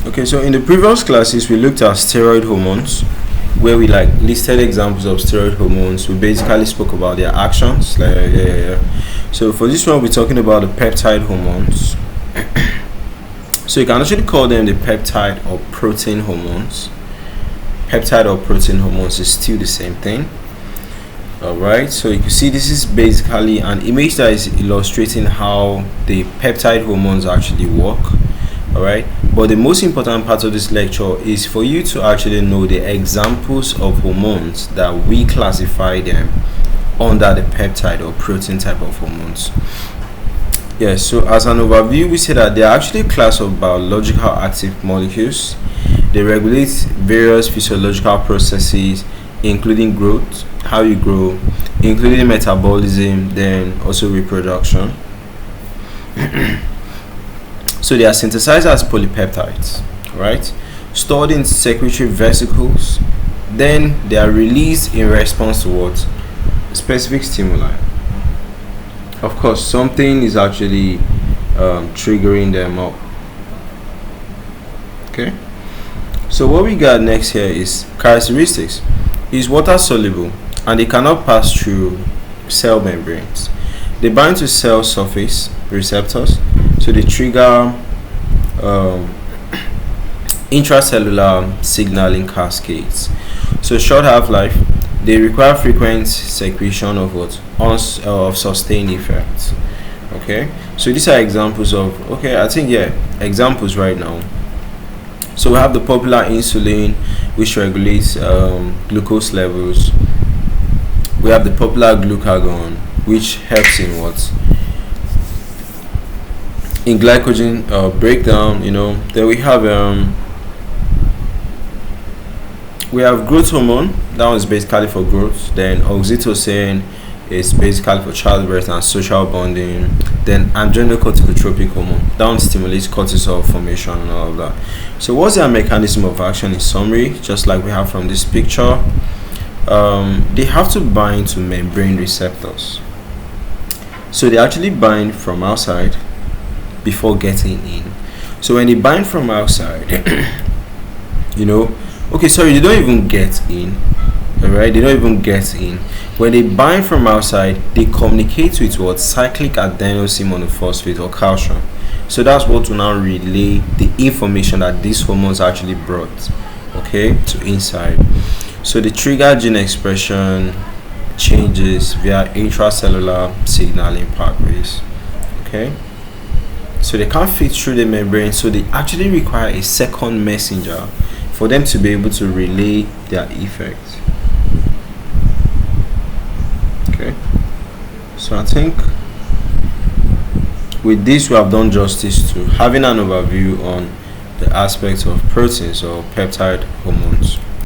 Okay, so in the previous classes we looked at steroid hormones, where we like listed examples of steroid hormones. We basically spoke about their actions. So for this one we're talking about the peptide hormones. So you can actually call them the peptide or protein hormones. Peptide or protein hormones is still the same thing. Alright, so you can see this is basically an image that is illustrating how the peptide hormones actually work. Alright, but the most important part of this lecture is for you to actually know the examples of hormones that we classify them under the peptide or protein type of hormones. Yes, so as an overview, we say that they are actually a class of biological active molecules. They regulate various physiological processes, including growth, how you grow, including metabolism, then also reproduction. So they are synthesized as polypeptides, right? Stored in secretory vesicles, then they are released in response to what? Specific stimuli. Of course, something is actually triggering them up. Okay. So what we got next here is characteristics. Is water soluble and they cannot pass through cell membranes. They bind to cell surface receptors, so they trigger intracellular signaling cascades. So short half-life. They require frequent secretion of what? Of sustained effects. Okay, so these are examples of, examples right now. So we have the popular insulin, which regulates glucose levels. We have the popular glucagon, which helps in what? In glycogen breakdown, Then we have growth hormone. That one is basically for growth. Then oxytocin is basically for childbirth and social bonding. Then adrenocorticotropic hormone, that one stimulates cortisol formation and all of that. So what's their mechanism of action in summary? Just like we have from this picture, they have to bind to membrane receptors. So they actually bind from outside before getting in. So when they bind from outside, they don't even get in. Alright, they don't even get in. When they bind from outside, they communicate with what? Cyclic adenosine monophosphate or calcium. So that's what will now relay the information that these hormones actually brought, to inside. So the trigger gene expression changes via intracellular signaling pathways. So they can't fit through the membrane, so they actually require a second messenger for them to be able to relay their effects. So I think with this we have done justice to having an overview on the aspects of proteins or peptide hormones.